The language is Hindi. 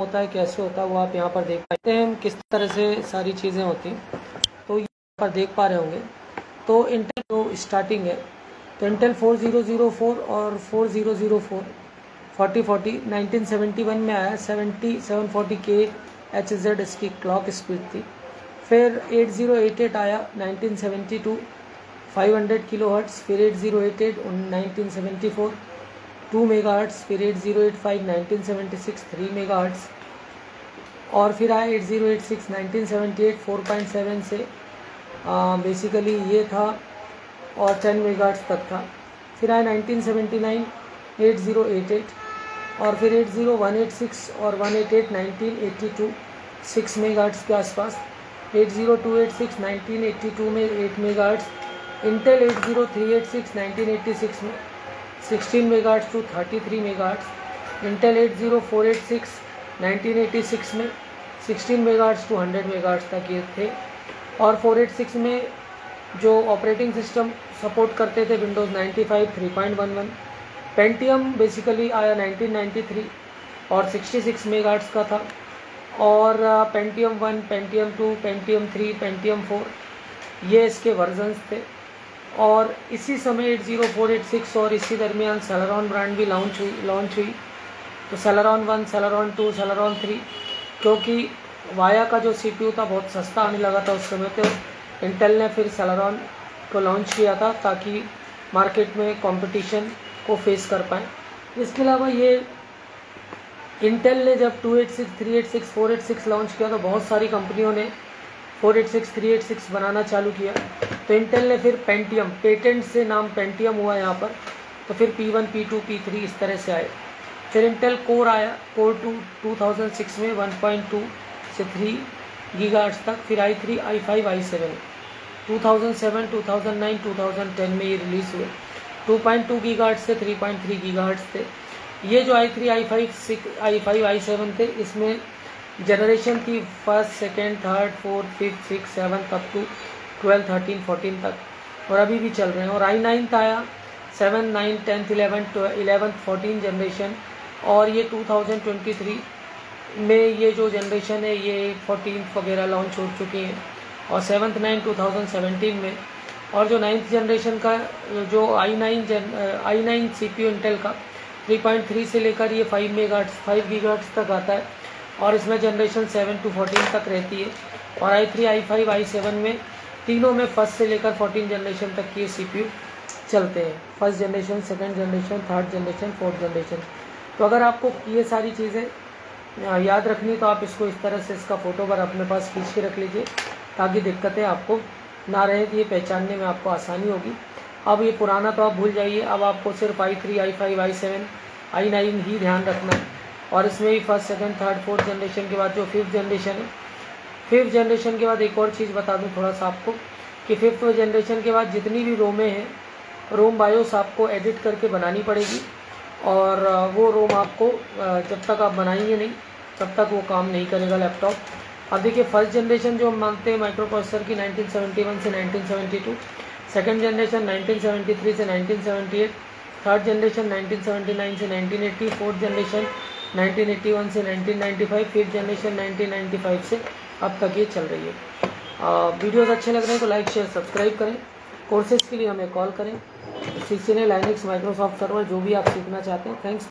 होता है, कैसे होता है, वो आप यहाँ पर देख पाते हैं हम किस तरह से सारी चीज़ें होती हैं। तो यहाँ पर देख पा रहे होंगे। तो इंटेल जो स्टार्टिंग है, तो इंटेल 4004 और 4004 4040 1971 में आया। 740K HZ इसकी क्लॉक स्पीड थी। फिर 8088 आया 1972, 500 किलोहर्ट्ज़। फिर 8088 1974, 2 मेगाहर्ट्ज़। फिर 8085 1976, 3 मेगाहर्ट्ज़। और फिर आया 8086 1978, 4.7 से बेसिकली ये था और 10 मेगाहर्ट्ज़ तक था। फिर आया 1979 8088, और फिर 80186 और 188 1982 6 मेगाहर्ट्ज़ के आसपास। 80286 1982 में 8 मेगाहर्ट्ज़। इंटेल 80386 1986 में 16 मेगाहर्ट्ज़ टू 33 मेगाहर्ट्ज़। इंटेल 80486 1986 में 16 मेगाहर्ट्ज़ टू 100 मेगाहर्ट्ज़ तक ये थे। और 486 में जो ऑपरेटिंग सिस्टम सपोर्ट करते थे विंडोज़ 95 3.11। पेंटियम बेसिकली आया 1993 और 66 मेगाहर्ट्ज़ का था। और पेंटियम 1, पेंटियम 2, पेंटियम 3, पेंटियम 4 ये इसके वर्जन्स थे। और इसी समय 80486 और इसी दरमियान सेलेरॉन ब्रांड भी लॉन्च हुई। तो सेलेरॉन 1, सेलेरॉन 2, सेलेरॉन 3, क्योंकि वाया का जो CPU था बहुत सस्ता आने लगा था उस समय, तो इंटेल ने फिर सेलेरॉन को लॉन्च किया था ताकि मार्केट में कंपटीशन को फेस कर पाए। इसके अलावा ये इंटेल ने जब 286, 386, 486 लॉन्च किया तो बहुत सारी कंपनियों ने 486, 386 बनाना चालू किया। तो इंटेल ने फिर पेंटियम, पेटेंट से नाम पेंटियम हुआ यहाँ पर, तो फिर P1, P2, P3 इस तरह से आए। फिर इंटेल कोर आया, कोर 2006 में 1.2 से 3 गीगाहर्ट्ज़ तक। फिर i3, i5, i7 2007, 2009, 2010 में ये रिलीज़ हुए। 2.2 गीगाहर्ट्ज़ से 3.3 गीगाहर्ट्ज़ थे। ये जो i3, i5, i7 थे, इसमें जनरेशन थी first, second, third, fourth, fifth, six, seventh up to 12, 13, 14 तक, और अभी भी चल रहे हैं। और i9 आया 7, 9, 10, 11, 14 जनरेशन। और ये 2023 में ये जो जनरेशन है ये 14 वगैरह लॉन्च हो चुकी हैं। और 7th 9 2017 में। और जो 9th जनरेशन का जो i9 CPU इंटेल का 3.3 से लेकर ये 5 गीगाहर्ट्ज़ तक आता है। और इसमें जनरेशन 7 to 14 तक रहती है। और i3, i5, i7 में तीनों में फर्स्ट से लेकर 14 जनरेशन तक ये CPU चलते हैं। First generation, second generation, third generation, fourth generation. तो अगर आपको ये सारी चीज़ें याद रखनी तो आप इसको इस तरह से इसका फ़ोटो पर अपने पास खींच के रख लीजिए ताकि दिक्कतें आपको ना रहे, कि ये पहचानने में आपको आसानी होगी। अब ये पुराना तो आप भूल जाइए, अब आपको सिर्फ i3, i5, i7, i9 ही ध्यान रखना है। और इसमें भी first, second, third, fourth generation के बाद जो फिफ्थ जनरेशन है, फिफ्थ जनरेशन के बाद एक और चीज़ बता दूं थोड़ा सा आपको, कि फिफ्थ जनरेशन के बाद जितनी भी रोमें हैं, रोम बायोस आपको एडिट करके बनानी पड़ेगी। और वो रोम आपको जब तक आप बनाएंगे नहीं तब तक वो काम नहीं करेगा लैपटॉप। अब देखिए फर्स्ट जनरेशन जो हम मानते हैं माइक्रो प्रोसेसर की 1971 से 1972, सेकंड जनरेशन 1973 से 1978, थर्ड जनरेशन 1979 से 1980, फोर्थ जनरेशन 1981 से 1995, फिफ्थ जनरेशन 1995 से अब तक ये चल रही है। वीडियोस अच्छे लग रहे हैं तो लाइक, शेयर, सब्सक्राइब करें। कोर्सेज़ के लिए हमें कॉल करें। CCNA, लाइनक्स, माइक्रोसॉफ्ट सर्वर, जो भी आप सीखना चाहते हैं। थैंक्स।